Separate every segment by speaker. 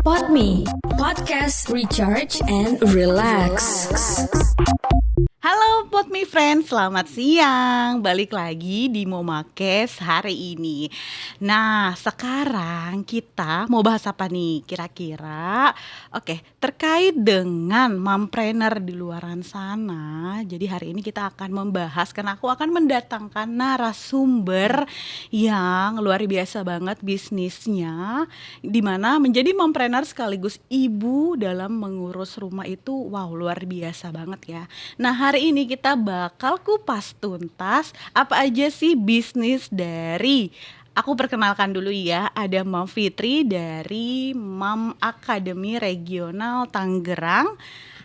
Speaker 1: Podme Podcast Recharge and Relax.
Speaker 2: Halo Podme Friends, selamat siang. Balik lagi di Momakes hari ini. Nah, sekarang kita mau bahas apa nih kira-kira? Oke, terkait dengan mompreneur di luaran sana. Jadi hari ini kita akan membahas, karena aku akan mendatangkan narasumber yang luar biasa banget bisnisnya, dimana menjadi mompreneur sekaligus ibu dalam mengurus rumah itu wow, luar biasa banget ya. Nah, hari ini kita bakal kupas tuntas apa aja sih bisnis dari, aku perkenalkan dulu ya, ada Mom Fitri dari Mom Academy Regional Tangerang.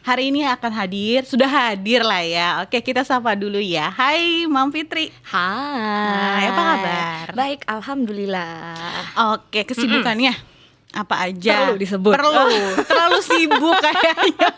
Speaker 2: Hari ini akan sudah hadir lah ya. Oke, kita sapa dulu ya. Hai Mom Fitri.
Speaker 3: Hai,
Speaker 2: apa kabar?
Speaker 3: Baik, alhamdulillah.
Speaker 2: Oke, kesibukannya apa aja?
Speaker 3: Perlu disebut.
Speaker 2: Terlalu sibuk kayaknya.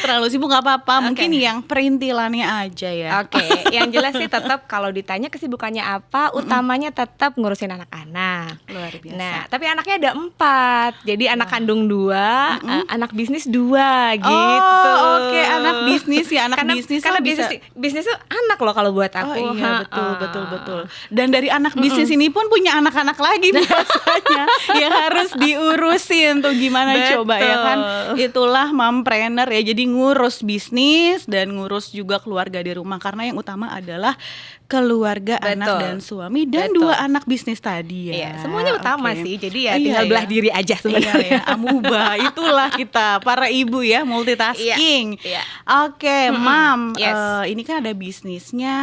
Speaker 2: Terlalu sibuk gak apa-apa, mungkin yang perintilannya aja ya.
Speaker 3: Oke, yang jelas sih tetap kalau ditanya kesibukannya apa, utamanya tetap ngurusin anak-anak.
Speaker 2: Luar biasa.
Speaker 3: Nah, tapi anaknya ada 4, jadi anak kandung 2, anak bisnis 2 gitu.
Speaker 2: Oh, oke, anak bisnis ya, anak bisnis.
Speaker 3: Karena bisnis itu anak loh kalau buat aku.
Speaker 2: Oh iya, betul. Dan dari anak bisnis ini pun punya anak-anak lagi biasanya yang harus diurusin tuh, gimana coba ya kan. Itulah mompreneur ya, jadi ngurus bisnis dan ngurus juga keluarga di rumah, karena yang utama adalah keluarga, anak dan suami dan 2 anak bisnis tadi ya.
Speaker 3: Iya, semuanya utama sih. Jadi ya tinggal belah diri aja sebenarnya.
Speaker 2: Amuba, itulah kita para ibu ya, multitasking.
Speaker 3: Iya.
Speaker 2: Oke, Mam, ini kan ada bisnisnya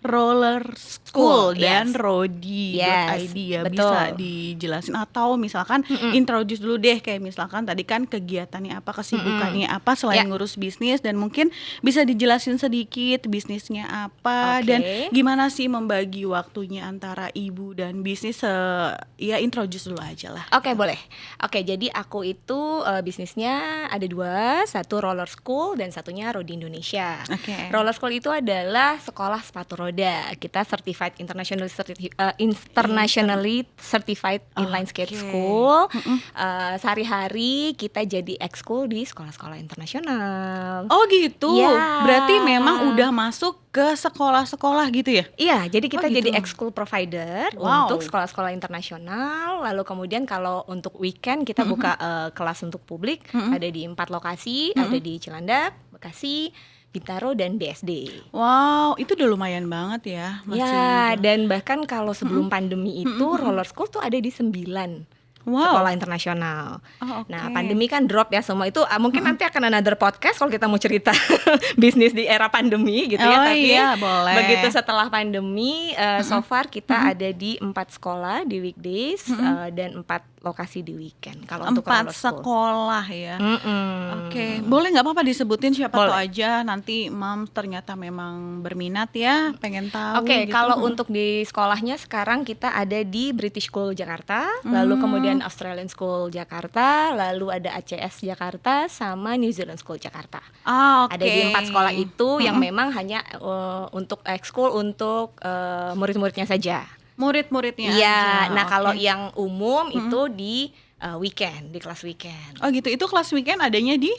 Speaker 2: Roller School dan Rodi.id ya,
Speaker 3: betul.
Speaker 2: Bisa dijelasin atau misalkan introduce dulu deh, kayak misalkan tadi kan kegiatannya apa, kesibukannya apa selain ngurus bisnis, dan mungkin bisa dijelasin sedikit bisnisnya apa dan gimana sih membagi waktunya antara ibu dan bisnis. Ya introduce dulu aja lah.
Speaker 3: Oke, boleh. Oke, jadi aku itu bisnisnya ada 2, satu Roller School dan satunya Rodi Indonesia. Roller School itu adalah sekolah sepatu roda. Kita certified internationally certified inline skate school. Sehari-hari kita jadi ekskul di sekolah-sekolah internasional.
Speaker 2: Oh gitu.
Speaker 3: Ya.
Speaker 2: Berarti memang udah masuk ke sekolah-sekolah gitu ya?
Speaker 3: Iya, jadi kita
Speaker 2: gitu.
Speaker 3: jadi ekskul provider untuk sekolah-sekolah internasional. Lalu kemudian kalau untuk weekend kita buka kelas untuk publik, ada di 4 lokasi, ada di Cilandak, Bekasi, Bintaro, dan BSD.
Speaker 2: Wow, itu udah lumayan banget ya.
Speaker 3: Dan bahkan kalau sebelum pandemi itu Roller School tuh ada di 9 sekolah internasional. Nah, pandemi kan drop ya semua itu. Mungkin nanti akan another podcast kalau kita mau cerita bisnis di era pandemi gitu ya. Tapi
Speaker 2: boleh.
Speaker 3: Begitu setelah pandemi, so far kita ada di 4 sekolah di weekdays dan 4 lokasi di weekend. Kalau untuk
Speaker 2: 4 sekolah ya. Oke, boleh nggak apa-apa disebutin siapa tahu aja nanti Mam ternyata memang berminat ya, pengen tahu.
Speaker 3: Oke,
Speaker 2: gitu.
Speaker 3: kalau untuk di sekolahnya sekarang kita ada di British School Jakarta, lalu kemudian Australian School Jakarta, lalu ada ACS Jakarta sama New Zealand School Jakarta. Ada di 4 sekolah itu yang memang hanya untuk ekskul untuk murid-muridnya saja.
Speaker 2: Murid-muridnya
Speaker 3: aja. Nah, kalau yang umum itu di weekend, di kelas weekend.
Speaker 2: Oh gitu, itu kelas weekend adanya di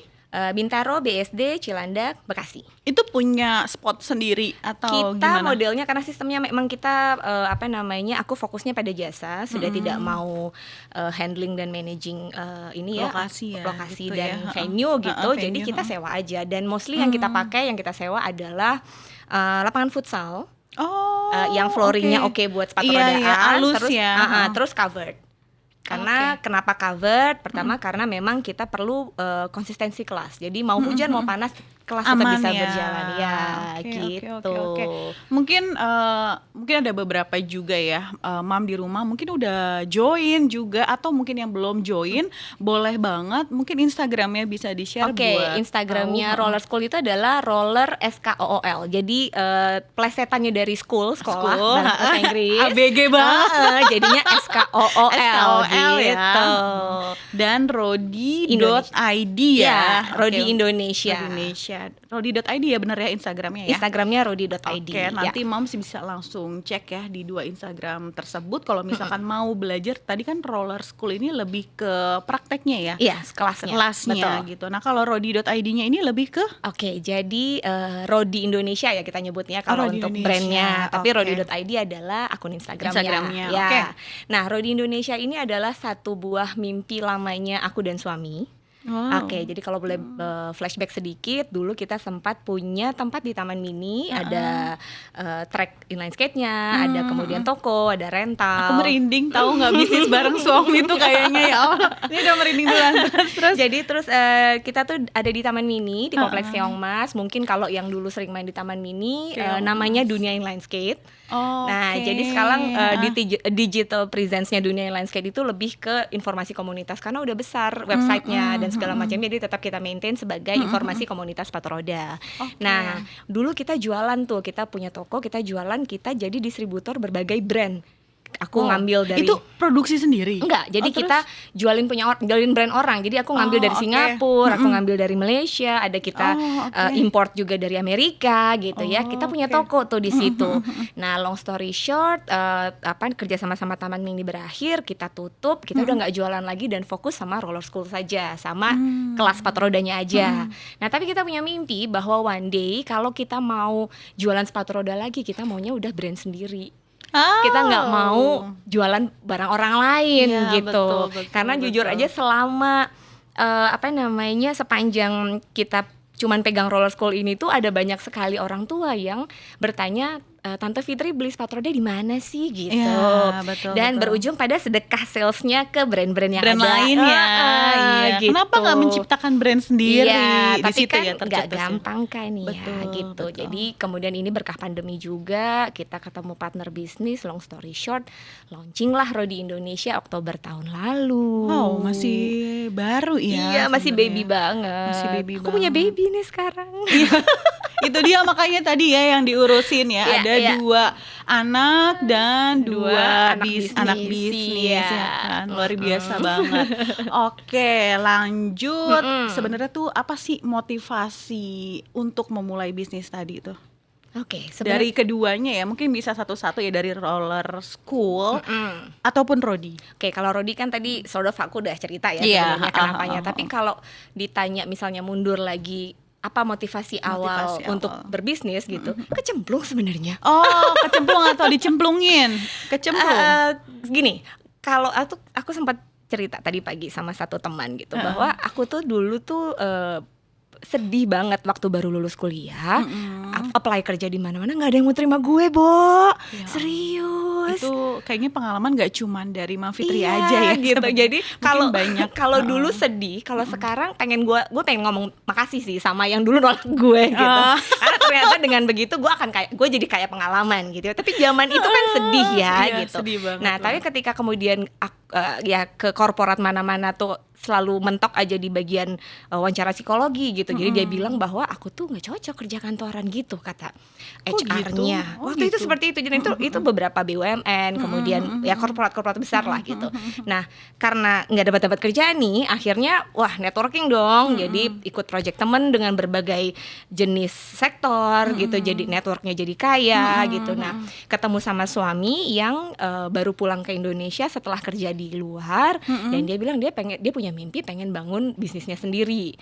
Speaker 3: Bintaro, BSD, Cilandak, Bekasi.
Speaker 2: Itu punya spot sendiri atau
Speaker 3: kita
Speaker 2: gimana?
Speaker 3: Modelnya karena sistemnya memang kita aku fokusnya pada jasa, sudah tidak mau handling dan managing
Speaker 2: lokasi gitu
Speaker 3: dan
Speaker 2: ya.
Speaker 3: venue gitu.
Speaker 2: Venue,
Speaker 3: jadi kita sewa aja, dan mostly yang kita pakai, yang kita sewa adalah lapangan futsal. Yang flooringnya oke buat sepatu rodaan,
Speaker 2: halus
Speaker 3: terus
Speaker 2: ya.
Speaker 3: Terus covered. Karena kenapa covered? Pertama karena memang kita perlu konsistensi kelas. Jadi mau hujan mau panas kelas tetap bisa berjalan ya.
Speaker 2: Oke. Mungkin ada beberapa juga ya Mam di rumah mungkin udah join juga, atau mungkin yang belum join, boleh banget mungkin Instagramnya bisa di-share.
Speaker 3: Oke, Instagramnya Roller School itu adalah Roller SKOOL. Jadi plesetannya dari sekolah bahasa Inggris.
Speaker 2: ABG banget.
Speaker 3: Jadinya SKOOL gitu.
Speaker 2: ya. dan rodi.id ya.
Speaker 3: Rodi
Speaker 2: Oke.
Speaker 3: Indonesia.
Speaker 2: Indonesia. Rodi.id ya, bener ya Instagramnya ya.
Speaker 3: Instagramnya rodi.id.
Speaker 2: Oke, nanti Moms bisa langsung cek ya di dua Instagram tersebut. Kalau misalkan mau belajar, tadi kan roller school ini lebih ke prakteknya ya.
Speaker 3: Iya, kelasnya.
Speaker 2: Kelasnya
Speaker 3: Betul.
Speaker 2: gitu. Nah, kalau rodi.id-nya ini lebih ke
Speaker 3: Oke, jadi Rodi Indonesia ya kita nyebutnya kalau
Speaker 2: Rodi
Speaker 3: untuk
Speaker 2: Indonesia,
Speaker 3: brandnya. Tapi
Speaker 2: oke.
Speaker 3: Rodi.id adalah akun Instagramnya.
Speaker 2: Instagramnya,
Speaker 3: Ya.
Speaker 2: oke.
Speaker 3: Nah, Rodi Indonesia ini adalah satu buah mimpi lamanya aku dan suami.
Speaker 2: Wow.
Speaker 3: Oke, jadi kalau boleh flashback sedikit, dulu kita sempat punya tempat di Taman Mini, ada track inline skate-nya, ada kemudian toko, ada rental.
Speaker 2: Aku merinding tahu nggak bisnis bareng suami tuh kayaknya ya Allah. Ini udah merinding duluan terus.
Speaker 3: Jadi terus kita tuh ada di Taman Mini di Kompleks Keongmas. Mungkin kalau yang dulu sering main di Taman Mini namanya Dunia Inline Skate.
Speaker 2: Oh,
Speaker 3: Nah,
Speaker 2: oke.
Speaker 3: jadi sekarang digital presence-nya Dunia Inline Skate itu lebih ke informasi komunitas karena udah besar websitenya dan segala macam. Jadi tetap kita maintain sebagai informasi komunitas sepatu roda.
Speaker 2: Oke.
Speaker 3: Nah, dulu kita jualan tuh, kita punya toko, kita jualan, kita jadi distributor berbagai brand. Aku ngambil dari
Speaker 2: itu produksi sendiri.
Speaker 3: Enggak, jadi
Speaker 2: Oh,
Speaker 3: kita jualin jualin brand orang. Jadi aku ngambil dari
Speaker 2: oke.
Speaker 3: Singapura, aku ngambil dari Malaysia, ada kita
Speaker 2: oke.
Speaker 3: import juga dari Amerika gitu ya. Kita punya
Speaker 2: oke.
Speaker 3: toko tuh di situ. Nah, long story short, kerja sama Taman Mini berakhir, kita tutup, kita udah nggak jualan lagi dan fokus sama roller school saja, sama kelas sepatu rodanya aja. Nah, tapi kita punya mimpi bahwa one day kalau kita mau jualan sepatu roda lagi, kita maunya udah brand sendiri. Kita nggak mau jualan barang orang lain
Speaker 2: Iya,
Speaker 3: gitu.
Speaker 2: betul,
Speaker 3: Karena jujur
Speaker 2: betul.
Speaker 3: aja selama sepanjang kita cuman pegang roller school ini tuh ada banyak sekali orang tua yang bertanya, Tante Fitri beli sepatu roda di mana sih gitu.
Speaker 2: Iya, betul,
Speaker 3: Dan
Speaker 2: betul.
Speaker 3: berujung pada sedekah salesnya ke brand-brand yang
Speaker 2: Brand
Speaker 3: ada.
Speaker 2: lain ya. Iya.
Speaker 3: Gitu.
Speaker 2: Kenapa nggak menciptakan brand sendiri?
Speaker 3: Iya,
Speaker 2: Di
Speaker 3: tapi
Speaker 2: situ
Speaker 3: kan
Speaker 2: ya
Speaker 3: nggak
Speaker 2: tercetus ya.
Speaker 3: gampang kan ya
Speaker 2: Betul,
Speaker 3: gitu.
Speaker 2: betul.
Speaker 3: Jadi kemudian ini berkah pandemi juga, kita ketemu partner bisnis. Long story short, launching lah Rodi Indonesia Oktober tahun lalu.
Speaker 2: Wow, masih baru ya.
Speaker 3: Iya, masih
Speaker 2: sebenarnya.
Speaker 3: baby banget.
Speaker 2: Masih baby
Speaker 3: Aku punya
Speaker 2: banget.
Speaker 3: baby nih sekarang.
Speaker 2: Itu dia makanya tadi ya yang diurusin ya.
Speaker 3: Iya,
Speaker 2: Ada
Speaker 3: iya.
Speaker 2: 2 anak dan
Speaker 3: Dua
Speaker 2: 2
Speaker 3: anak
Speaker 2: anak
Speaker 3: bisnis,
Speaker 2: bisnis
Speaker 3: iya.
Speaker 2: ya kan. Luar biasa banget. Oke, lanjut. Sebenarnya tuh apa sih motivasi untuk memulai bisnis tadi tuh?
Speaker 3: Oke,
Speaker 2: Dari keduanya ya, mungkin bisa satu-satu ya, dari roller school ataupun Rodi.
Speaker 3: Oke, kalau Rodi kan tadi sort of aku udah cerita ya
Speaker 2: Iya,
Speaker 3: sebenarnya kenapanya.
Speaker 2: oh.
Speaker 3: Tapi kalau ditanya misalnya mundur lagi, apa motivasi awal
Speaker 2: Motivasi
Speaker 3: untuk
Speaker 2: awal.
Speaker 3: berbisnis gitu? Kecemplung sebenarnya.
Speaker 2: Oh, kecemplung atau dicemplungin? Kecemplung.
Speaker 3: Gini, kalau aku sempat cerita tadi pagi sama satu teman gitu bahwa aku tuh dulu tuh sedih banget waktu baru lulus kuliah, apply kerja di mana-mana nggak ada yang mau terima gue, Bo. Serius.
Speaker 2: Itu kayaknya pengalaman gak cuman dari Mama Fitri
Speaker 3: Iya,
Speaker 2: aja ya
Speaker 3: gitu.
Speaker 2: sebenarnya.
Speaker 3: Jadi kalau
Speaker 2: banyak.
Speaker 3: kalau dulu sedih, kalau sekarang pengen gue pengen ngomong makasih sih sama yang dulu nolak gue gitu. Karena ternyata dengan begitu gue jadi kayak pengalaman gitu. Tapi zaman itu kan sedih ya
Speaker 2: Iya,
Speaker 3: gitu.
Speaker 2: sedih banget
Speaker 3: Nah, tapi ketika kemudian ya ke korporat mana-mana tuh selalu mentok aja di bagian wawancara psikologi gitu. Jadi dia bilang bahwa aku tuh nggak cocok kerja kantoran gitu, kata HR-nya.
Speaker 2: Oh,
Speaker 3: Waktu itu
Speaker 2: gitu.
Speaker 3: seperti itu. Jadi itu beberapa BUMN, kemudian ya korporat-korporat besar lah gitu. Nah, karena nggak dapat kerjaan nih, akhirnya wah networking dong. Jadi ikut project temen dengan berbagai jenis sektor gitu. Jadi networknya jadi kaya gitu. Nah, ketemu sama suami yang baru pulang ke Indonesia setelah kerja di luar, dan dia bilang dia punya mimpi pengen bangun bisnisnya sendiri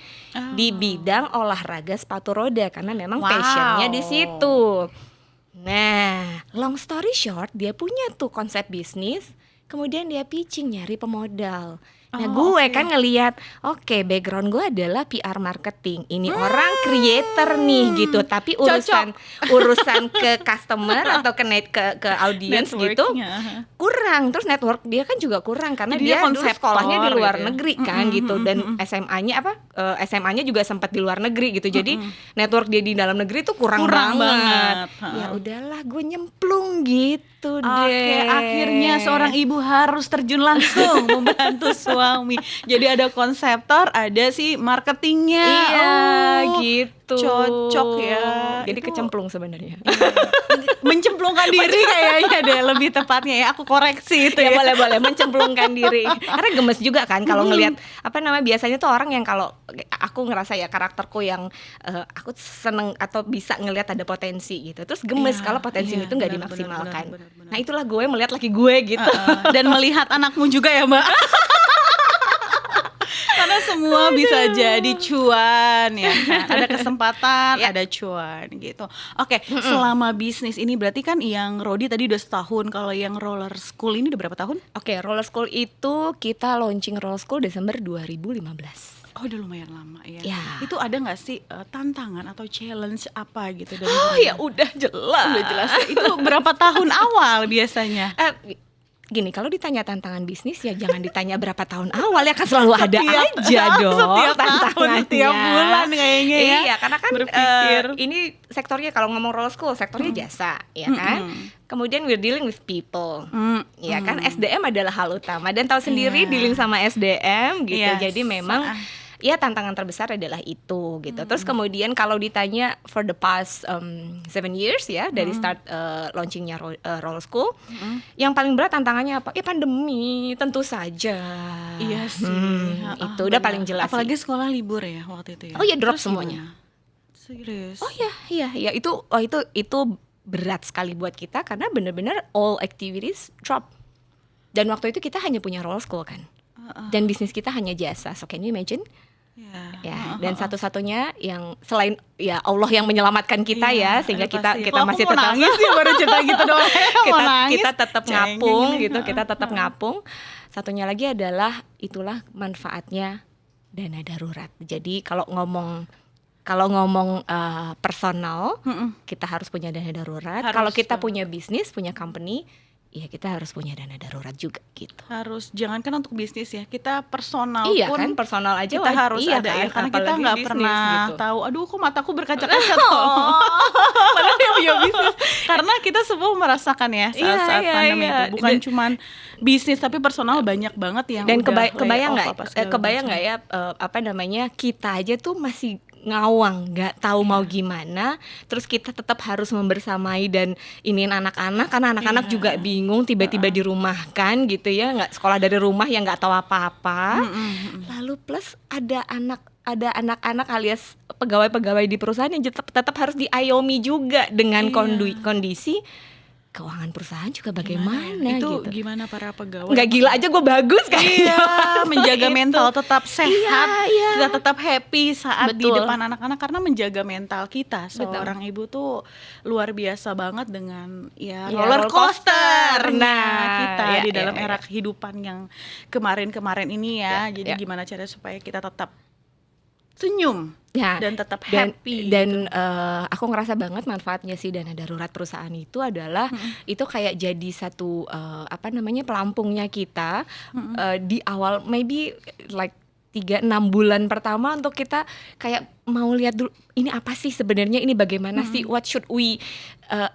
Speaker 3: di bidang olahraga sepatu roda karena memang
Speaker 2: Wow.
Speaker 3: passionnya di situ. Nah, long story short, dia punya tuh konsep bisnis, kemudian dia pitching nyari pemodal. Nah, gue kan ngelihat, oke, background gue adalah PR marketing. Ini orang creator nih gitu, tapi urusan ke customer atau ke audience gitu
Speaker 2: Networking-nya.
Speaker 3: kurang. Terus network dia kan juga kurang karena
Speaker 2: Jadi
Speaker 3: dia
Speaker 2: dia
Speaker 3: dulu
Speaker 2: konseptor
Speaker 3: sekolahnya di luar
Speaker 2: gitu ya.
Speaker 3: negeri kan gitu, dan SMA-nya juga sempat di luar negeri gitu. Jadi network dia di dalam negeri tuh kurang banget. Ya udahlah, gue nyemplung gitu deh.
Speaker 2: Oke, akhirnya seorang ibu harus terjun langsung membantu suami Wami. Jadi ada konseptor, ada si marketingnya.
Speaker 3: Iya, gitu.
Speaker 2: Cocok ya.
Speaker 3: Jadi
Speaker 2: Itu
Speaker 3: kecemplung sebenarnya.
Speaker 2: mencemplungkan diri kayaknya deh lebih tepatnya ya. Aku koreksi itu
Speaker 3: Ya
Speaker 2: ya.
Speaker 3: boleh mencemplungkan diri. Karena gemes juga kan kalau ngelihat biasanya tuh orang yang kalau aku ngerasa ya karakterku yang aku seneng atau bisa ngelihat ada potensi gitu. Terus gemes
Speaker 2: Iya,
Speaker 3: kalau potensi
Speaker 2: iya,
Speaker 3: itu nggak
Speaker 2: benar,
Speaker 3: dimaksimalkan.
Speaker 2: benar.
Speaker 3: Nah itulah gue melihat laki gue gitu.
Speaker 2: Dan melihat anakmu juga ya Mbak. Karena semua bisa jadi cuan ya kan. Ada kesempatan,
Speaker 3: Ya.
Speaker 2: ada cuan gitu. Oke, selama bisnis ini berarti kan yang Rodi tadi udah setahun. Kalau yang Roller School ini udah berapa tahun?
Speaker 3: Oke, Roller School itu kita launching Roller School Desember 2015.
Speaker 2: Oh udah lumayan lama ya.
Speaker 3: Ya.
Speaker 2: Itu ada nggak sih tantangan atau challenge apa gitu dari
Speaker 3: Oh
Speaker 2: Rodi?
Speaker 3: ya udah jelas.
Speaker 2: Udah jelas ya. Itu berapa tahun awal biasanya?
Speaker 3: Gini, kalau ditanya tantangan bisnis ya jangan ditanya berapa tahun awal ya kan selalu ada
Speaker 2: Setiap-
Speaker 3: aja dong
Speaker 2: setiap tahun,
Speaker 3: tantangannya.
Speaker 2: setiap bulan kayaknya ya.
Speaker 3: Iya, karena kan
Speaker 2: berpikir.
Speaker 3: ini sektornya kalau ngomong Roller School sektornya jasa, ya kan. Kemudian we're dealing with people, ya kan. SDM adalah hal utama dan tahu sendiri
Speaker 2: Iya.
Speaker 3: dealing sama SDM gitu.
Speaker 2: Yes.
Speaker 3: Jadi memang ya tantangan terbesar adalah itu gitu. Terus kemudian kalau ditanya for the past 7 years ya dari start launchingnya Roller School, yang paling berat tantangannya apa? Ya pandemi, tentu saja.
Speaker 2: Iya sih.
Speaker 3: Itu udah paling jelas.
Speaker 2: Apalagi
Speaker 3: sih.
Speaker 2: sekolah libur ya waktu itu ya.
Speaker 3: Oh iya, drop
Speaker 2: Terus
Speaker 3: semuanya.
Speaker 2: gimana? Serius.
Speaker 3: Oh iya itu berat sekali buat kita karena benar-benar all activities drop. Dan waktu itu kita hanya punya Roller School kan. Dan bisnis kita hanya jasa. So can you imagine? Ya, dan satu-satunya yang selain ya Allah yang menyelamatkan kita ya sehingga kita masih tetap
Speaker 2: nangis sih baru cerita gitu doang.
Speaker 3: kita tetap
Speaker 2: Cengeng
Speaker 3: ngapung
Speaker 2: ini.
Speaker 3: gitu, kita tetap ngapung. Satunya lagi adalah itulah manfaatnya dana darurat. Jadi kalau ngomong personal, kita harus punya dana darurat.
Speaker 2: Harus
Speaker 3: Kalau kita
Speaker 2: dong.
Speaker 3: punya bisnis, punya company, ya kita harus punya dana darurat juga gitu.
Speaker 2: Harus jangankan untuk bisnis ya, kita personal
Speaker 3: Iya
Speaker 2: pun
Speaker 3: kan, personal aja
Speaker 2: kita harus
Speaker 3: iya
Speaker 2: ada
Speaker 3: kan?
Speaker 2: ya, karena kita
Speaker 3: Apalagi
Speaker 2: nggak
Speaker 3: bisnis
Speaker 2: pernah
Speaker 3: gitu.
Speaker 2: tahu. Aduh, kok mataku berkaca-kaca tuh. Padahal yang punya bisnis. Karena kita semua merasakan ya saat-saat
Speaker 3: Iya,
Speaker 2: pandemi
Speaker 3: iya.
Speaker 2: itu. Bukan cuman bisnis tapi personal banyak banget yang
Speaker 3: Dan
Speaker 2: udah
Speaker 3: kebayang
Speaker 2: layoff apa segala
Speaker 3: kebayang
Speaker 2: macam.
Speaker 3: nggak ya kita aja tuh masih ngawang, nggak tahu mau gimana, terus kita tetap harus membersamai dan iniin anak-anak karena anak-anak juga bingung tiba-tiba dirumahkan gitu ya, nggak sekolah dari rumah yang nggak tahu apa-apa. Lalu plus ada anak-anak alias pegawai-pegawai di perusahaan yang tetap harus diayomi juga dengan kondisi keuangan perusahaan juga bagaimana
Speaker 2: itu
Speaker 3: gitu.
Speaker 2: gimana para pegawai?
Speaker 3: Nggak gila aja gue bagus kan.
Speaker 2: Iya, menjaga
Speaker 3: Itu.
Speaker 2: mental tetap sehat,
Speaker 3: Iya.
Speaker 2: kita tetap happy saat di
Speaker 3: Betul.
Speaker 2: depan anak-anak karena menjaga mental kita. Seorang ibu tuh luar biasa banget dengan
Speaker 3: Ya,
Speaker 2: roller coaster.
Speaker 3: roller coaster.
Speaker 2: Kita
Speaker 3: Iya,
Speaker 2: di dalam
Speaker 3: iya,
Speaker 2: era kehidupan yang kemarin-kemarin ini ya.
Speaker 3: Iya,
Speaker 2: Jadi
Speaker 3: iya.
Speaker 2: gimana cara supaya kita tetap senyum
Speaker 3: Ya,
Speaker 2: dan tetap
Speaker 3: dan
Speaker 2: happy.
Speaker 3: aku ngerasa banget manfaatnya sih dana darurat perusahaan itu adalah itu kayak jadi satu pelampungnya kita di awal maybe like 3-6 bulan pertama untuk kita kayak mau lihat dulu ini apa sih sebenarnya, ini bagaimana sih, what should we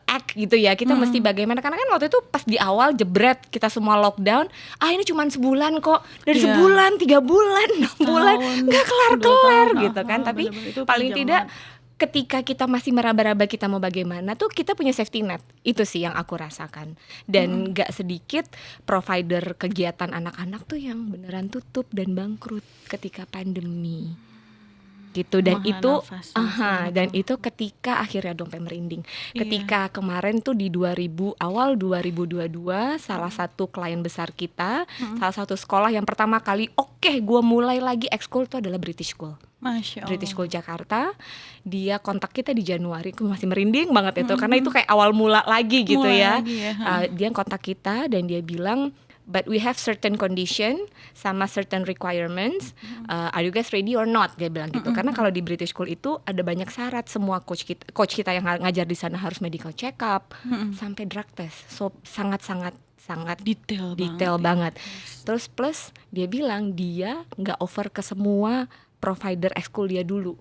Speaker 3: act gitu ya, kita mesti bagaimana, karena kan waktu itu pas di awal jebret kita semua lockdown, ini cuma sebulan kok, dari
Speaker 2: Iya.
Speaker 3: sebulan, 3 bulan, 6 bulan nggak kelar-kelar
Speaker 2: 2 tahun,
Speaker 3: gitu kan, tapi
Speaker 2: bener-bener, itu
Speaker 3: paling
Speaker 2: panjang
Speaker 3: tidak
Speaker 2: banget.
Speaker 3: ketika kita masih meraba-raba kita mau bagaimana tuh kita punya safety net, itu sih yang aku rasakan. Dan gak sedikit provider kegiatan anak-anak tuh yang beneran tutup dan bangkrut ketika pandemi gitu. Dan
Speaker 2: Menghela
Speaker 3: itu
Speaker 2: nafas,
Speaker 3: dan itu ketika akhirnya dompet merinding.
Speaker 2: Iya.
Speaker 3: Ketika kemarin tuh di awal 2022 salah satu klien besar kita, salah satu sekolah yang pertama kali gue mulai lagi ekskul itu adalah British School.
Speaker 2: Masya Allah.
Speaker 3: British School Jakarta, dia kontak kita di Januari, aku masih merinding banget itu karena itu kayak awal mula lagi gitu
Speaker 2: Mulai
Speaker 3: ya.
Speaker 2: lagi ya,
Speaker 3: Dia kontak kita dan dia bilang, but we have certain condition sama certain requirements. Are you guys ready or not? Dia bilang gitu. Karena kalau di British School itu ada banyak syarat, semua coach kita yang ngajar di sana harus medical check up sampai drug test. So sangat detail banget. Terus plus dia bilang dia nggak offer ke semua provider ekskul dia dulu.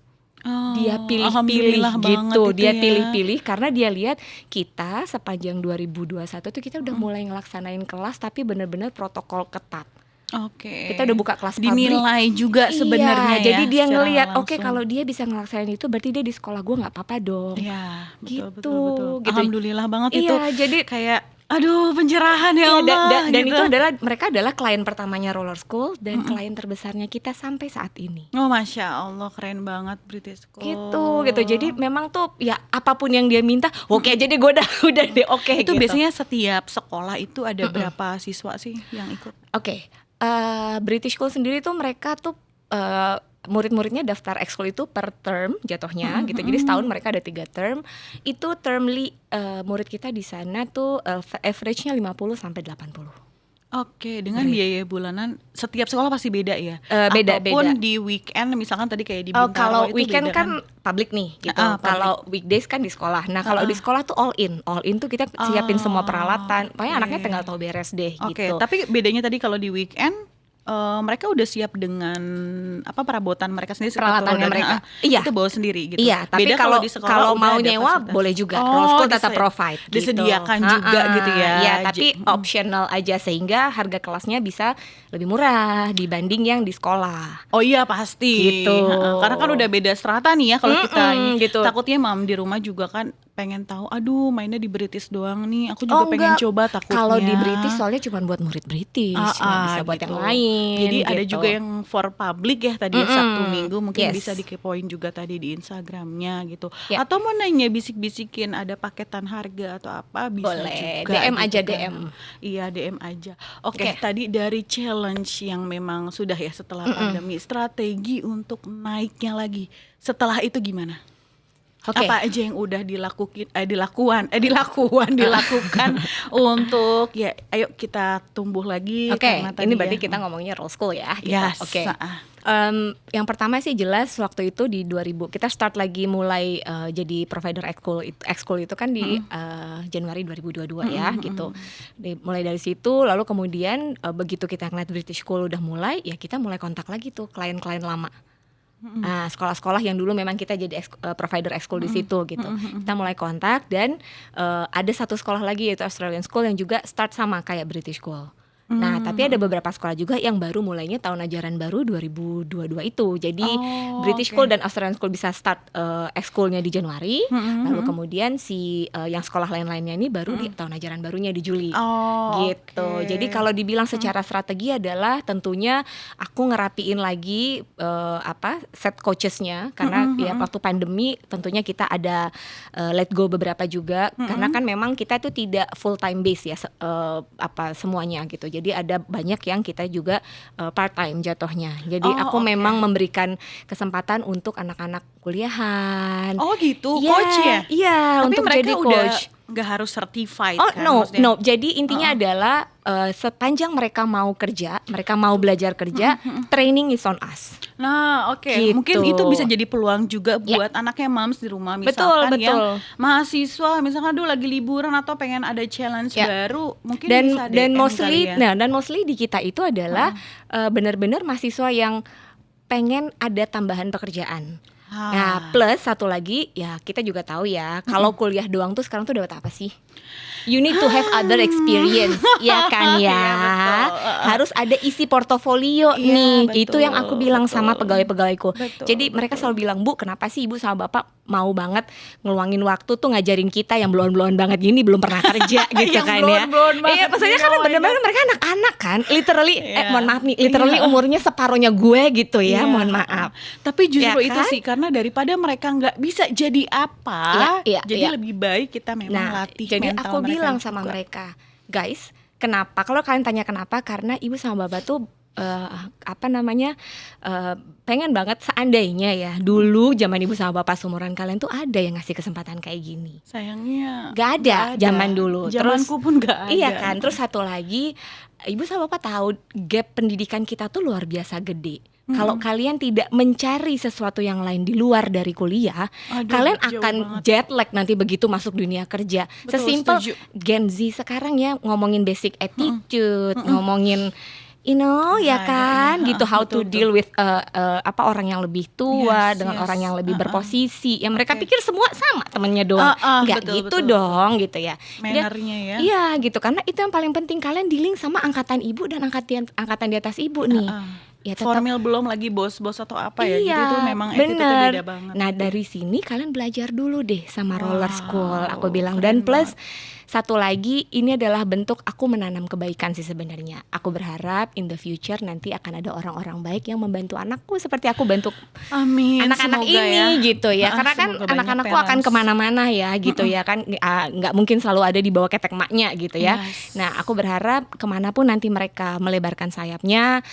Speaker 3: Dia pilih-pilih
Speaker 2: alhamdulillah banget
Speaker 3: gitu.
Speaker 2: itu
Speaker 3: Dia
Speaker 2: ya.
Speaker 3: pilih-pilih karena dia lihat kita sepanjang 2021 tuh kita udah mulai ngelaksanain kelas tapi benar-benar protokol ketat.
Speaker 2: Oke.
Speaker 3: Kita udah buka kelas publik.
Speaker 2: Dinilai juga sebenarnya
Speaker 3: Iya, jadi
Speaker 2: ya,
Speaker 3: dia
Speaker 2: secara
Speaker 3: ngelihat, oke
Speaker 2: langsung.
Speaker 3: kalau dia bisa ngelaksanain itu berarti dia di sekolah gue nggak apa-apa dong.
Speaker 2: Iya, betul,
Speaker 3: Gitu,
Speaker 2: betul, betul.
Speaker 3: gitu.
Speaker 2: Alhamdulillah banget itu.
Speaker 3: Iya, jadi
Speaker 2: Kayak aduh pencerahan ya
Speaker 3: iya,
Speaker 2: Allah
Speaker 3: dan
Speaker 2: gitu.
Speaker 3: itu adalah mereka adalah klien pertamanya Roller School dan klien terbesarnya kita sampai saat ini.
Speaker 2: Oh Masya Allah keren banget British School.
Speaker 3: Gitu. Jadi memang tuh ya apapun yang dia minta, oke aja deh gue udah deh oke
Speaker 2: Itu
Speaker 3: gitu.
Speaker 2: biasanya setiap sekolah itu ada berapa siswa sih yang ikut?
Speaker 3: Oke, British School sendiri tuh mereka tuh murid-muridnya daftar ekskul itu per term jatuhnya gitu. Jadi setahun mereka ada 3 term. Itu termly murid kita di sana tuh average-nya 50 sampai 80.
Speaker 2: Oke, dengan biaya bulanan setiap sekolah pasti beda ya.
Speaker 3: Beda-beda.
Speaker 2: Ataupun di weekend misalkan tadi kayak di Bintaro
Speaker 3: Kalau
Speaker 2: itu
Speaker 3: weekend
Speaker 2: beda
Speaker 3: kan public nih gitu.
Speaker 2: Public.
Speaker 3: Kalau weekdays kan di sekolah. Nah, kalau di sekolah tuh all in. All in tuh kita siapin semua peralatan. Pokoknya anaknya tinggal tahu beres deh
Speaker 2: Oke,
Speaker 3: gitu.
Speaker 2: tapi bedanya tadi kalau di weekend mereka udah siap dengan apa perabotan mereka sendiri, sepatu
Speaker 3: Peralatannya
Speaker 2: roda,
Speaker 3: mereka.
Speaker 2: Iya. Itu bawa sendiri gitu.
Speaker 3: Iya, tapi
Speaker 2: Beda
Speaker 3: kalau
Speaker 2: di sekolah
Speaker 3: kalau
Speaker 2: udah
Speaker 3: mau
Speaker 2: ada
Speaker 3: nyewa
Speaker 2: fasilitas.
Speaker 3: boleh juga. Roller School tetap
Speaker 2: dise-
Speaker 3: provide gitu.
Speaker 2: disediakan juga gitu ya.
Speaker 3: Iya, tapi optional aja sehingga harga kelasnya bisa lebih murah dibanding yang di sekolah.
Speaker 2: Oh iya pasti.
Speaker 3: Gitu.
Speaker 2: Karena kan udah beda strata nih ya kalau kita ini.
Speaker 3: gitu.
Speaker 2: Takutnya mam di rumah juga kan pengen tahu, aduh mainnya di British doang nih. Aku juga pengen
Speaker 3: enggak.
Speaker 2: coba takutnya.
Speaker 3: Kalau di British soalnya cuma buat murid British, nggak bisa buat yang lain.
Speaker 2: Jadi ada
Speaker 3: gitu.
Speaker 2: juga yang for public ya tadi ya, Sabtu Minggu mungkin
Speaker 3: Yes.
Speaker 2: bisa dikepoin juga tadi di Instagramnya gitu.
Speaker 3: Ya.
Speaker 2: Atau mau nanya bisik-bisikin ada paketan harga atau apa bisa
Speaker 3: Boleh,
Speaker 2: juga.
Speaker 3: DM
Speaker 2: gitu
Speaker 3: aja,
Speaker 2: kan.
Speaker 3: DM.
Speaker 2: Iya DM aja. Oke,
Speaker 3: Oke.
Speaker 2: tadi dari challenge yang memang sudah ya setelah pandemi, strategi untuk naiknya lagi. Setelah itu gimana?
Speaker 3: Oke.
Speaker 2: Apa aja yang udah dilakukan untuk ya ayo kita tumbuh lagi.
Speaker 3: Oke,
Speaker 2: karena tadi
Speaker 3: ini berarti
Speaker 2: ya,
Speaker 3: kita ngomongnya Roller School ya. Gitu.
Speaker 2: Yes,
Speaker 3: Oke.
Speaker 2: ah.
Speaker 3: Yang pertama sih jelas waktu itu di 2000 kita start lagi mulai jadi provider ekskul itu kan di Januari 2022 ya gitu. Mulai dari situ lalu kemudian begitu kita ngeliat British School udah mulai ya kita mulai kontak lagi tuh klien-klien lama. Nah, sekolah-sekolah yang dulu memang kita jadi provider ekskul di situ gitu. Kita mulai kontak dan ada satu sekolah lagi yaitu Australian School yang juga start sama kayak British School. Nah, tapi ada beberapa sekolah juga yang baru mulainya tahun ajaran baru 2022 itu. Jadi British School dan Australian School bisa start ekskulnya di Januari, lalu kemudian si yang sekolah lain-lainnya ini baru di tahun ajaran barunya di Juli. Gitu.
Speaker 2: Oke.
Speaker 3: Jadi kalau dibilang secara strategi adalah tentunya aku ngerapiin lagi set coachesnya karena ya waktu pandemi tentunya kita ada let go beberapa juga karena kan memang kita itu tidak full time base ya semuanya gitu. Jadi ada banyak yang kita juga part time jatuhnya. Jadi aku memang memberikan kesempatan untuk anak-anak kuliahan.
Speaker 2: Oh gitu,
Speaker 3: Iya,
Speaker 2: coach ya?
Speaker 3: Iya,
Speaker 2: Tapi
Speaker 3: untuk
Speaker 2: mereka
Speaker 3: jadi
Speaker 2: udah
Speaker 3: coach.
Speaker 2: nggak harus certified
Speaker 3: Oh
Speaker 2: kan?
Speaker 3: no,
Speaker 2: maksudnya?
Speaker 3: no. Jadi intinya adalah sepanjang mereka mau kerja, mereka mau belajar kerja, training is on us.
Speaker 2: Nah, oke.
Speaker 3: Gitu.
Speaker 2: Mungkin itu bisa jadi peluang juga buat anaknya moms di rumah misalkan
Speaker 3: Betul,
Speaker 2: yang
Speaker 3: betul.
Speaker 2: mahasiswa misalkan aduh lagi liburan atau pengen ada challenge baru, mungkin bisa
Speaker 3: Dan
Speaker 2: DM
Speaker 3: mostly,
Speaker 2: kali ya.
Speaker 3: dan mostly di kita itu adalah benar-benar mahasiswa yang pengen ada tambahan pekerjaan. Nah, plus satu lagi ya kita juga tahu ya, kalau kuliah doang tuh sekarang tuh dapat apa sih? You need to have other experience, ya kan ya.
Speaker 2: Iya, betul.
Speaker 3: Harus ada isi portofolio
Speaker 2: Iya,
Speaker 3: nih.
Speaker 2: betul,
Speaker 3: Itu yang aku bilang sama
Speaker 2: betul.
Speaker 3: pegawai-pegawaiku.
Speaker 2: Betul,
Speaker 3: Jadi mereka selalu bilang, "Bu, kenapa sih Ibu sama Bapak mau banget ngeluangin waktu tuh ngajarin kita yang belum banget gini belum pernah kerja gitu
Speaker 2: Yang
Speaker 3: kan ya."
Speaker 2: belon-belon banget
Speaker 3: Iya, maksudnya
Speaker 2: gini,
Speaker 3: kan
Speaker 2: oh my
Speaker 3: bener-bener mereka anak-anak kan. Literally mohon maaf nih, literally
Speaker 2: Iya.
Speaker 3: umurnya separuhnya gue gitu ya,
Speaker 2: Iya.
Speaker 3: mohon maaf.
Speaker 2: Tapi justru
Speaker 3: Ya
Speaker 2: itu
Speaker 3: kan?
Speaker 2: sih karena daripada mereka nggak bisa jadi apa,
Speaker 3: Iya,
Speaker 2: jadi
Speaker 3: iya.
Speaker 2: lebih baik kita memang latih
Speaker 3: jadi
Speaker 2: mental
Speaker 3: aku
Speaker 2: mereka
Speaker 3: bilang sama
Speaker 2: juga.
Speaker 3: mereka, guys, kenapa? Kalau kalian tanya kenapa, karena ibu sama bapak tuh pengen banget seandainya ya dulu zaman ibu sama bapak seumuran kalian tuh ada yang ngasih kesempatan kayak gini.
Speaker 2: Sayangnya
Speaker 3: Gak ada zaman dulu.
Speaker 2: Zamanku pun gak ada.
Speaker 3: Iya kan. Terus satu lagi, ibu sama bapak tahu gap pendidikan kita tuh luar biasa gede. Kalau kalian tidak mencari sesuatu yang lain di luar dari kuliah,
Speaker 2: Aduh,
Speaker 3: kalian
Speaker 2: jauh
Speaker 3: akan
Speaker 2: banget.
Speaker 3: jet lag nanti begitu masuk dunia kerja.
Speaker 2: Betul,
Speaker 3: Sesimpel
Speaker 2: setuju.
Speaker 3: Gen Z sekarang ya ngomongin basic attitude, ngomongin ya kan, gitu, how to
Speaker 2: betul,
Speaker 3: deal with orang yang lebih tua
Speaker 2: Yes,
Speaker 3: dengan
Speaker 2: yes.
Speaker 3: orang yang lebih
Speaker 2: Uh-uh.
Speaker 3: berposisi. Yang mereka
Speaker 2: Oke.
Speaker 3: pikir semua sama temennya doang, nggak
Speaker 2: Betul,
Speaker 3: gitu
Speaker 2: betul,
Speaker 3: dong, gitu ya.
Speaker 2: Mannernya ya.
Speaker 3: Iya gitu, karena itu yang paling penting, kalian dealing sama angkatan ibu dan angkatan di atas ibu nih. Ya tetap
Speaker 2: Formil belum lagi bos-bos atau apa ya.
Speaker 3: iya,
Speaker 2: Jadi itu memang attitude-nya
Speaker 3: bener.
Speaker 2: beda banget.
Speaker 3: Nah
Speaker 2: gitu.
Speaker 3: dari sini kalian belajar dulu deh sama roller school, aku bilang.
Speaker 2: keren
Speaker 3: Dan plus satu lagi, ini adalah bentuk aku menanam kebaikan sih sebenarnya. Aku berharap in the future nanti akan ada orang-orang baik yang membantu anakku seperti aku bantu
Speaker 2: Amin.
Speaker 3: anak-anak
Speaker 2: semoga
Speaker 3: ini
Speaker 2: ya.
Speaker 3: gitu ya. Karena kan
Speaker 2: Semoga banyak
Speaker 3: anak-anakku akan
Speaker 2: parents.
Speaker 3: kemana-mana ya gitu ya kan. Nggak mungkin selalu ada di bawah ketek maknya gitu ya.
Speaker 2: Yes.
Speaker 3: Nah aku berharap kemanapun nanti mereka melebarkan sayapnya,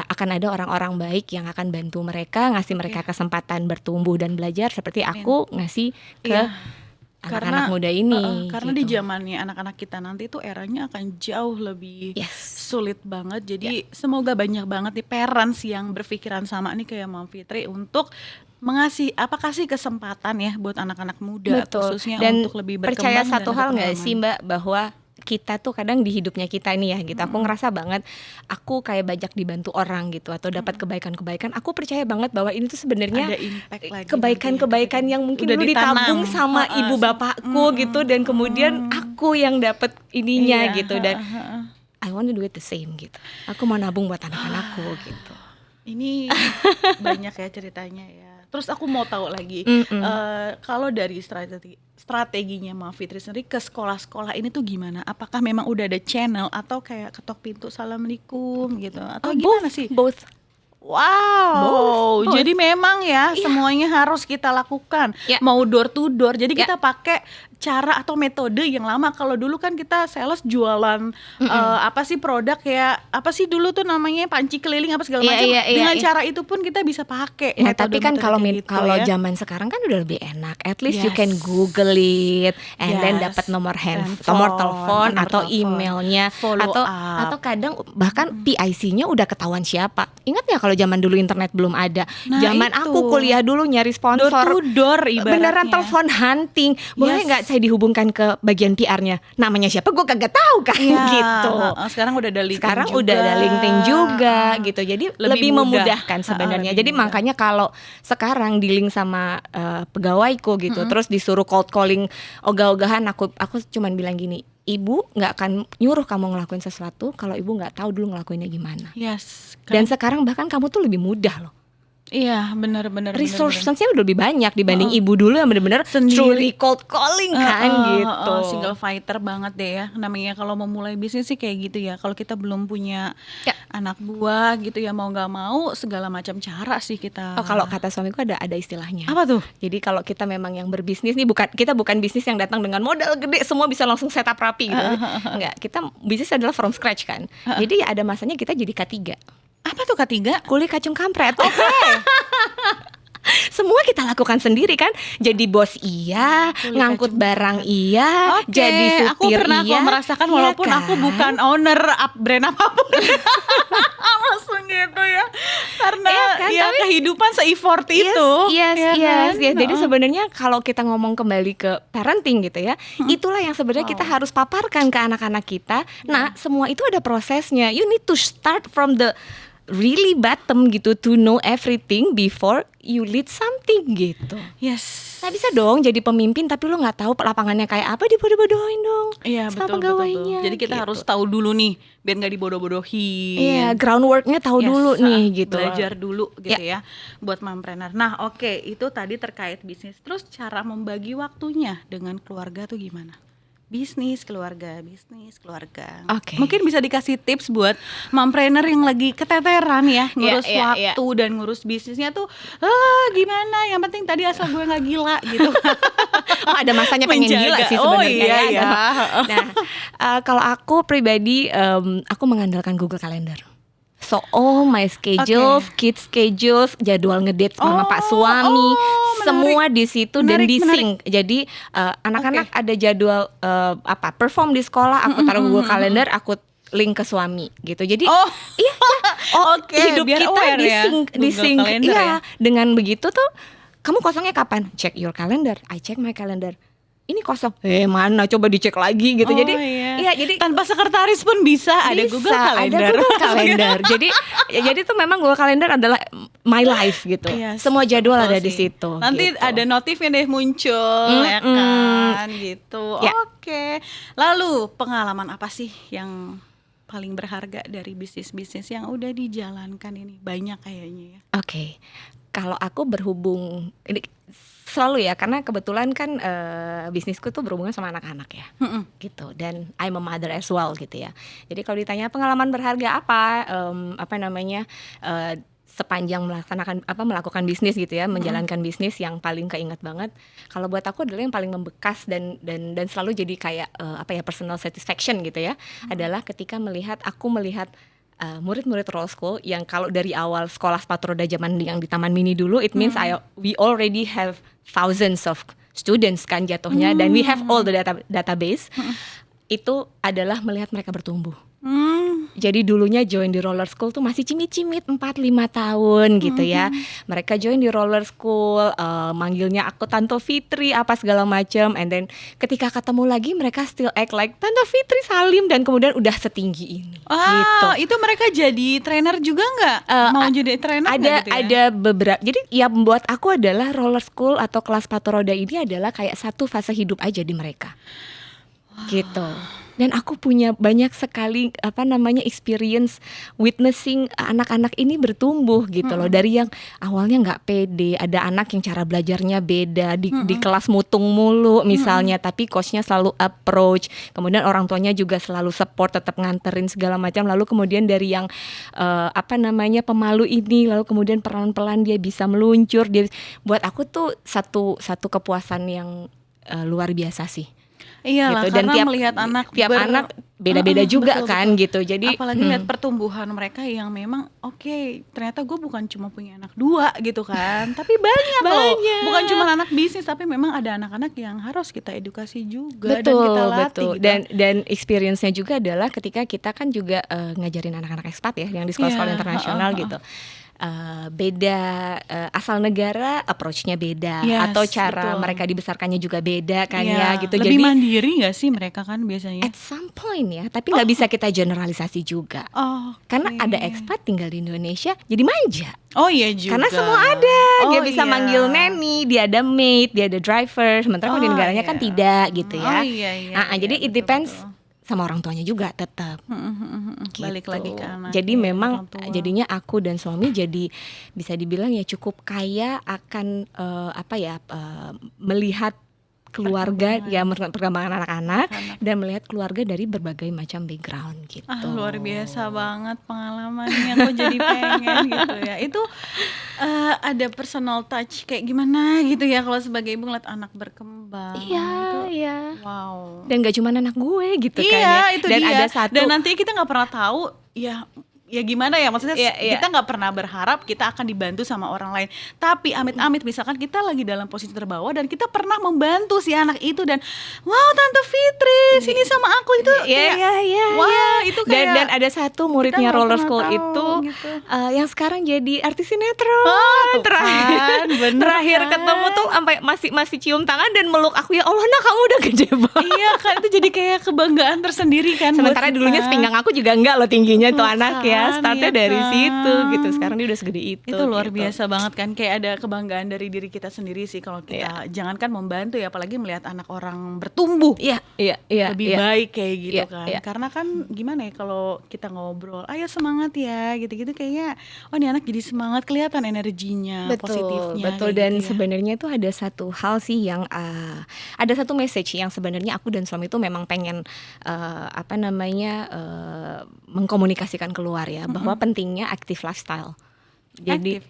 Speaker 3: akan ada orang-orang baik yang akan bantu mereka, ngasih mereka kesempatan bertumbuh dan belajar seperti aku ngasih ke
Speaker 2: Iya.
Speaker 3: anak-anak muda ini.
Speaker 2: Karena
Speaker 3: gitu.
Speaker 2: di zamannya anak-anak kita nanti tuh eranya akan jauh lebih
Speaker 3: Yes.
Speaker 2: sulit banget. Jadi semoga banyak banget nih parents yang berpikiran sama nih kayak Mom Fitri untuk kasih kesempatan ya buat anak-anak muda
Speaker 3: Betul.
Speaker 2: khususnya
Speaker 3: Dan
Speaker 2: untuk lebih berkembang
Speaker 3: percaya
Speaker 2: dan
Speaker 3: satu hal nggak
Speaker 2: berpengalaman.
Speaker 3: sih Mbak, bahwa kita tuh kadang di hidupnya kita ini ya gitu, aku ngerasa banget aku kayak banyak dibantu orang gitu atau dapat kebaikan-kebaikan. Aku percaya banget bahwa ini tuh sebenarnya
Speaker 2: Ada impact lagi
Speaker 3: kebaikan-kebaikan
Speaker 2: nanti ya,
Speaker 3: yang mungkin
Speaker 2: udah
Speaker 3: dulu ditabung
Speaker 2: ditanam.
Speaker 3: sama ibu bapakku gitu, dan kemudian aku yang dapat ininya
Speaker 2: Iya,
Speaker 3: gitu, dan I want to do it the same gitu. Aku mau nabung buat anak-anakku gitu.
Speaker 2: Ini banyak ya ceritanya ya. Terus aku mau tahu lagi, kalau dari strateginya Mom Fitri sendiri ke sekolah-sekolah ini tuh gimana? Apakah memang udah ada channel atau kayak ketok pintu assalamualaikum gitu? Atau gimana sih?
Speaker 3: Both.
Speaker 2: Wow,
Speaker 3: Both.
Speaker 2: jadi memang ya semuanya harus kita lakukan.
Speaker 3: Ya.
Speaker 2: Mau door to door. Jadi
Speaker 3: Ya.
Speaker 2: kita pakai cara atau metode yang lama. Kalau dulu kan kita sales jualan apa sih produk ya? Apa sih dulu tuh namanya panci keliling apa segala
Speaker 3: Iya,
Speaker 2: macam.
Speaker 3: iya, iya,
Speaker 2: Dengan
Speaker 3: iya.
Speaker 2: cara itu pun kita bisa pakai.
Speaker 3: Nah, tapi kan kalau
Speaker 2: metode-metode kayak gitu
Speaker 3: kalau
Speaker 2: ya.
Speaker 3: zaman sekarang kan udah lebih enak. At least you
Speaker 2: Yes.
Speaker 3: can Google it and then
Speaker 2: Yes.
Speaker 3: dapat nomor
Speaker 2: Handphone,
Speaker 3: nomor telepon
Speaker 2: nomor
Speaker 3: atau
Speaker 2: telepon,
Speaker 3: emailnya,
Speaker 2: follow
Speaker 3: atau
Speaker 2: up.
Speaker 3: kadang bahkan PIC-nya udah ketahuan siapa. Ingat ya kalau zaman dulu internet belum ada.
Speaker 2: Nah,
Speaker 3: Zaman
Speaker 2: itu.
Speaker 3: aku kuliah dulu nyari sponsor.
Speaker 2: Door to door ibaratnya.
Speaker 3: Beneran telepon hunting. Boleh
Speaker 2: Yes.
Speaker 3: nggak saya dihubungkan ke bagian PR-nya? Namanya siapa? Gue kagak tahu kan
Speaker 2: Iya,
Speaker 3: gitu.
Speaker 2: sekarang udah ada LinkedIn
Speaker 3: Sekarang
Speaker 2: juga.
Speaker 3: udah ada LinkedIn juga gitu. Jadi lebih
Speaker 2: mudah.
Speaker 3: memudahkan sebenarnya.
Speaker 2: Lebih
Speaker 3: Jadi
Speaker 2: mudah.
Speaker 3: makanya kalau sekarang di link sama pegawaiku gitu, terus disuruh cold calling ogah-ogahan, aku cuman bilang gini, ibu nggak akan nyuruh kamu ngelakuin sesuatu kalau ibu nggak tahu dulu ngelakuinnya gimana.
Speaker 2: Yes.
Speaker 3: Dan sekarang bahkan kamu tuh lebih mudah loh.
Speaker 2: Iya, benar-benar.
Speaker 3: Resources-nya udah lebih banyak dibanding ibu dulu yang bener-bener
Speaker 2: Sendiri.
Speaker 3: truly cold calling kan gitu.
Speaker 2: Single fighter banget deh ya. Namanya kalau mau mulai bisnis sih kayak gitu ya. Kalau kita belum punya
Speaker 3: Ya.
Speaker 2: anak buah gitu ya, mau nggak mau segala macam cara sih kita.
Speaker 3: Oh, kalau kata suamiku ada istilahnya.
Speaker 2: apa tuh?
Speaker 3: Jadi kalau kita memang yang berbisnis nih, kita bukan bisnis yang datang dengan modal gede semua bisa langsung setup rapi gitu. Enggak, kita bisnis adalah from scratch kan. Jadi ya ada masanya kita jadi K3.
Speaker 2: Apa tuh ketiga?
Speaker 3: Kuli kacung kampret. Semua kita lakukan sendiri kan. Jadi bos iya,
Speaker 2: Kuli
Speaker 3: ngangkut
Speaker 2: kacung
Speaker 3: barang iya,
Speaker 2: Oke,
Speaker 3: jadi supir
Speaker 2: aku pernah
Speaker 3: iya.
Speaker 2: kok merasakan
Speaker 3: Iya
Speaker 2: walaupun
Speaker 3: kan?
Speaker 2: aku bukan owner brand apapun. Langsung gitu ya. Karena
Speaker 3: Iya kan,
Speaker 2: ya
Speaker 3: tapi-
Speaker 2: kehidupan se-effort itu.
Speaker 3: Yes,
Speaker 2: ya
Speaker 3: yes.
Speaker 2: kan?
Speaker 3: Jadi sebenarnya kalau kita ngomong kembali ke parenting gitu ya, itulah yang sebenarnya kita harus paparkan ke anak-anak kita. Nah, semua itu ada prosesnya. You need to start from the really bottom gitu to know everything before you lead something gitu.
Speaker 2: Yes.
Speaker 3: Nggak bisa dong jadi pemimpin tapi lu nggak tahu lapangannya kayak apa, dibodoh-bodohin dong.
Speaker 2: Iya,
Speaker 3: sama
Speaker 2: betul.
Speaker 3: pegawainya.
Speaker 2: Jadi kita
Speaker 3: gitu.
Speaker 2: harus tahu dulu nih biar nggak dibodoh-bodohin.
Speaker 3: Iya, groundworknya tahu
Speaker 2: Yes,
Speaker 3: dulu nih gitu.
Speaker 2: Belajar dulu gitu ya buat mompreneur. Nah, oke, itu tadi terkait bisnis. Terus cara membagi waktunya dengan keluarga tuh gimana? Bisnis, keluarga.
Speaker 3: Oke.
Speaker 2: Mungkin bisa dikasih tips buat mompreneur yang lagi keteteran ya, ngurus
Speaker 3: Iya.
Speaker 2: waktu dan ngurus bisnisnya tuh gimana? Yang penting tadi asal gue nggak gila gitu.
Speaker 3: Oh, ada masanya pengen
Speaker 2: Menjaga.
Speaker 3: gila sih
Speaker 2: Oh,
Speaker 3: sebenarnya
Speaker 2: iya,
Speaker 3: ya.
Speaker 2: iya.
Speaker 3: Nah, kalau aku pribadi aku mengandalkan Google Calendar. So all my schedules, kids schedules, jadwal ngedate sama Pak suami,
Speaker 2: menarik.
Speaker 3: semua di situ dan
Speaker 2: Menarik,
Speaker 3: di sync. Jadi anak-anak ada jadwal perform di sekolah, aku taruh Google Calendar, aku link ke suami gitu. Jadi iya.
Speaker 2: Oke,
Speaker 3: hidup
Speaker 2: biar
Speaker 3: kita
Speaker 2: aware
Speaker 3: di
Speaker 2: ya,
Speaker 3: sync,
Speaker 2: Google Calendar
Speaker 3: iya.
Speaker 2: ya.
Speaker 3: Dengan begitu tuh kamu kosongnya kapan? Check your calendar. I check my calendar. ini kosong, mana coba dicek lagi gitu. Jadi
Speaker 2: iya, jadi tanpa sekretaris pun bisa ada Google Calendar.
Speaker 3: Ada Google Calendar. jadi tuh memang Google Calendar adalah my life gitu. Semua jadwal ada di situ.
Speaker 2: Nanti
Speaker 3: gitu.
Speaker 2: ada notifnya deh muncul ya kan gitu. Oke. Lalu pengalaman apa sih yang paling berharga dari bisnis-bisnis yang udah dijalankan ini? Banyak kayaknya ya.
Speaker 3: Oke. Kalau aku berhubung ini selalu ya, karena kebetulan kan bisnisku tuh berhubungan sama anak-anak ya, gitu. Dan I'm a mother as well gitu ya. Jadi kalau ditanya pengalaman berharga apa namanya sepanjang melakukan bisnis gitu ya, menjalankan bisnis yang paling keinget banget. Kalau buat aku adalah yang paling membekas dan selalu jadi kayak personal satisfaction gitu ya, adalah ketika melihat murid-murid Royal School yang kalau dari awal sekolah sepatu roda zaman yang di Taman Mini dulu, it means we already have thousands of students kan jatuhnya, dan we have all the database. Itu adalah melihat mereka bertumbuh. Jadi dulunya join di roller school tuh masih cimit-cimit 4-5 tahun gitu ya. Mereka join di roller school, manggilnya aku Tante Fitri apa segala macam, and then ketika ketemu lagi mereka still act like Tante Fitri Salim, dan kemudian udah setinggi ini. Gitu.
Speaker 2: Itu mereka jadi trainer juga nggak? Mau jadi trainer nggak gitu ya?
Speaker 3: Ada beberapa. Jadi ya buat aku adalah roller school atau kelas sepatu roda ini adalah kayak satu fase hidup aja di mereka. Gitu. Dan aku punya banyak sekali experience witnessing anak-anak ini bertumbuh gitu loh. Dari yang awalnya nggak pede, ada anak yang cara belajarnya beda, di kelas mutung mulu misalnya, tapi coachnya selalu approach, kemudian orang tuanya juga selalu support, tetap nganterin segala macam. Lalu kemudian dari yang pemalu ini, lalu kemudian pelan-pelan dia bisa meluncur. Dia, buat aku tuh satu kepuasan yang luar biasa sih.
Speaker 2: Iyalah,
Speaker 3: gitu. Dan
Speaker 2: karena melihat
Speaker 3: tiap anak beda-beda juga kan betul. Gitu. Jadi
Speaker 2: apalagi lihat pertumbuhan mereka yang memang ternyata gue bukan cuma punya anak 2 gitu kan, tapi banyak loh. Bukan cuma anak bisnis, tapi memang ada anak-anak yang harus kita edukasi juga, dan kita latih. Gitu.
Speaker 3: Dan experience-nya juga adalah ketika kita kan juga ngajarin anak-anak ekspat ya, yang di sekolah-sekolah internasional gitu. Beda asal negara, approach-nya beda, atau cara mereka dibesarkannya juga beda kan ya gitu.
Speaker 2: Lebih
Speaker 3: jadi
Speaker 2: mandiri nggak sih mereka kan biasanya?
Speaker 3: At some point ya, tapi nggak bisa kita generalisasi juga. Karena ada ekspat tinggal di Indonesia jadi manja.
Speaker 2: Oh iya juga.
Speaker 3: Karena semua ada, dia bisa manggil nanny, dia ada maid, dia ada driver. Sementara kalau di negaranya kan tidak gitu ya. Jadi it depends. Sama orang tuanya juga tetap gitu.
Speaker 2: Balik lagi ke anak.
Speaker 3: Jadi memang jadinya aku dan suami jadi bisa dibilang ya cukup kaya akan melihat keluarga ya, perkembangan anak-anak dan melihat keluarga dari berbagai macam background gitu.
Speaker 2: Luar biasa banget pengalamannya, aku jadi pengen gitu ya. Itu ada personal touch kayak gimana gitu ya kalau sebagai ibu ngeliat anak berkembang.
Speaker 3: Iya.
Speaker 2: Wow.
Speaker 3: Dan gak cuma anak gue gitu kan
Speaker 2: ya.
Speaker 3: Itu dan
Speaker 2: dia.
Speaker 3: Ada satu.
Speaker 2: Dan nanti kita nggak pernah tahu ya gimana ya, maksudnya kita nggak pernah berharap kita akan dibantu sama orang lain, tapi amit-amit misalkan kita lagi dalam posisi terbawa dan kita pernah membantu si anak itu, dan wow Tante Fitri sini sama aku itu itu kayak
Speaker 3: dan ada satu muridnya roller school itu
Speaker 2: gitu.
Speaker 3: Yang sekarang jadi artis sinetron. Terakhir ketemu tuh sampai masih cium tangan dan meluk aku, ya Allah kamu udah gede banget.
Speaker 2: Iya kan, itu jadi kayak kebanggaan tersendiri kan.
Speaker 3: Sementara dulunya sepinggang aku juga enggak loh tingginya tuh anak ya. Startnya dari situ gitu. Sekarang dia udah segede itu.
Speaker 2: Itu luar
Speaker 3: gitu.
Speaker 2: biasa banget kan. Kayak ada kebanggaan dari diri kita sendiri sih kalau kita jangankan membantu ya, apalagi melihat anak orang bertumbuh.
Speaker 3: Iya.
Speaker 2: Lebih baik kayak gitu kan. Karena kan gimana ya kalau kita ngobrol, ayo semangat ya gitu-gitu, kayaknya ini anak jadi semangat, kelihatan energinya, positifnya.
Speaker 3: Betul. Dan sebenarnya itu ada satu hal sih yang ada satu message yang sebenarnya aku dan suami itu memang pengen mengkomunikasikan keluar ya, bahwa pentingnya active lifestyle. Jadi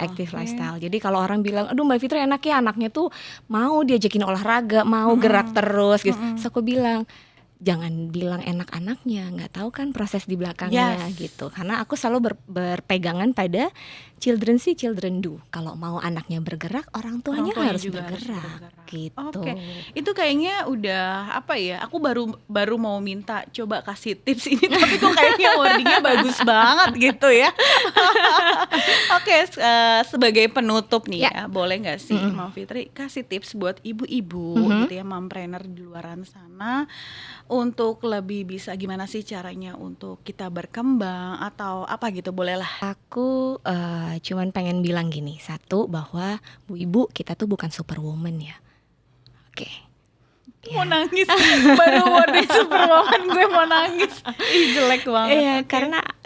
Speaker 3: active lifestyle. Jadi kalau orang bilang, aduh Mbak Fitri enak ya anaknya tuh mau diajakin olahraga, mau gerak terus gitu. Terus aku bilang, jangan bilang enak-anaknya, nggak tahu kan proses di belakangnya gitu. Karena aku selalu berpegangan pada children see, children do. Kalau mau anaknya bergerak, orang tuanya harus
Speaker 2: juga
Speaker 3: bergerak gitu.
Speaker 2: Oke, itu kayaknya udah apa ya? Aku baru mau minta coba kasih tips ini, tapi kok kayaknya wordingnya bagus banget gitu ya. Oke, sebagai penutup nih ya, boleh nggak sih Mam Fitri kasih tips buat ibu-ibu gitu ya, mompreneur di luaran sana untuk lebih bisa gimana sih caranya untuk kita berkembang atau apa gitu, bolehlah.
Speaker 3: Aku cuman pengen bilang gini, satu bahwa bu ibu kita tuh bukan superwoman ya. Oke.
Speaker 2: Mau nangis, baru wording superwoman gue mau nangis. Ih, jelek banget.
Speaker 3: Iya,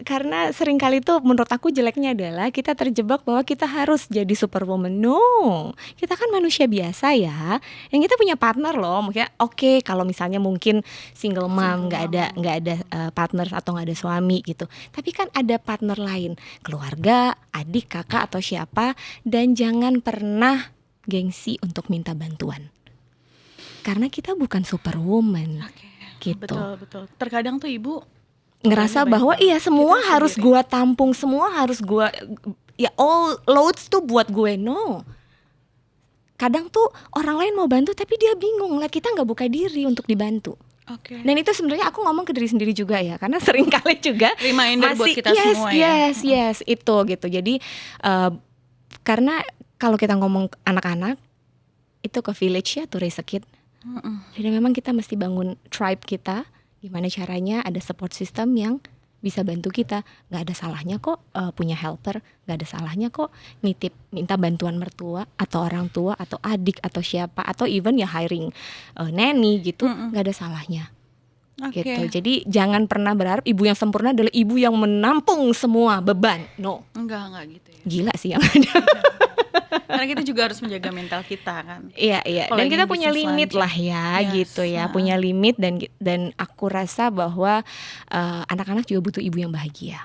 Speaker 3: karena sering kali tuh menurut aku jeleknya adalah kita terjebak bahwa kita harus jadi superwoman. No, kita kan manusia biasa ya. Yang kita punya partner loh. Mungkin oke, kalau misalnya mungkin single mom, nggak ada partner atau nggak ada suami gitu. Tapi kan ada partner lain, keluarga, adik, kakak atau siapa. Dan jangan pernah gengsi untuk minta bantuan. Karena kita bukan superwoman, gitu.
Speaker 2: Betul. Terkadang tuh ibu
Speaker 3: ngerasa bahwa iya semua harus gua tampung, semua harus gua, ya all loads tuh buat gue. No. Kadang tuh orang lain mau bantu tapi dia bingung lah, kita nggak buka diri untuk dibantu. Dan itu sebenarnya aku ngomong ke diri sendiri juga ya, karena sering kali juga
Speaker 2: reminder buat kita semua ya.
Speaker 3: Yes, itu gitu. Jadi karena kalau kita ngomong anak-anak itu ke village ya, to raise a kid. Jadi memang kita mesti bangun tribe kita. Gimana caranya ada support system yang bisa bantu kita. Gak ada salahnya kok punya helper. Gak ada salahnya kok nitip minta bantuan mertua atau orang tua atau adik atau siapa, atau even ya hiring nanny gitu. Gak ada salahnya gitu. Jadi jangan pernah berharap ibu yang sempurna adalah ibu yang menampung semua beban. No,
Speaker 2: enggak gitu ya.
Speaker 3: Gila sih yang ada.
Speaker 2: Karena kita juga harus menjaga mental kita kan.
Speaker 3: Iya. Dan kita punya limit lah ya, gitu ya. Punya limit dan aku rasa bahwa anak-anak juga butuh ibu yang bahagia.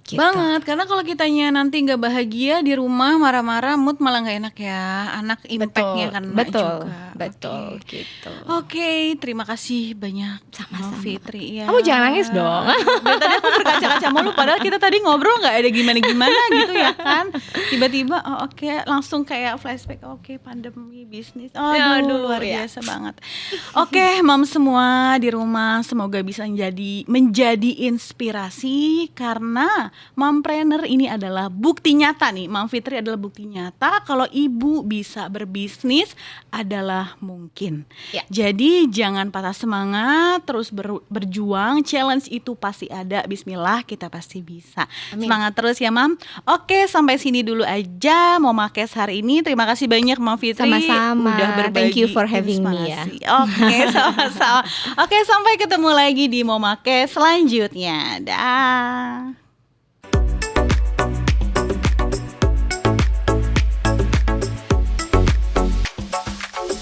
Speaker 3: Gitu.
Speaker 2: Banget, karena kalau kitanya nanti nggak bahagia di rumah marah-marah, mood malah nggak enak ya. Anak impactnya kan juga.
Speaker 3: Betul. Gitu.
Speaker 2: Oke, terima kasih banyak
Speaker 3: Sama-sama.
Speaker 2: Fitri ya.
Speaker 3: Kamu jangan nangis dong.
Speaker 2: Dari tadi aku berkaca-kaca mulu, padahal kita tadi ngobrol nggak ada gimana-gimana gitu ya kan. Tiba-tiba langsung kayak flashback. Pandemi bisnis. Aduh, luar biasa banget. Oke, mom semua di rumah, semoga bisa menjadi inspirasi, karena mompreneur ini adalah bukti nyata nih. Mam Fitri adalah bukti nyata kalau ibu bisa berbisnis adalah mungkin.
Speaker 3: Ya.
Speaker 2: Jadi jangan patah semangat, terus berjuang. Challenge itu pasti ada. Bismillah, kita pasti bisa.
Speaker 3: Amin.
Speaker 2: Semangat terus ya, Mam. Oke, sampai sini dulu aja Momakes hari ini. Terima kasih banyak Mam Fitri.
Speaker 3: Sama-sama.
Speaker 2: Udah berbagi
Speaker 3: Thank you for having me ya.
Speaker 2: Oke, sama-sama. Oke, sampai ketemu lagi di Momakes selanjutnya. Dah.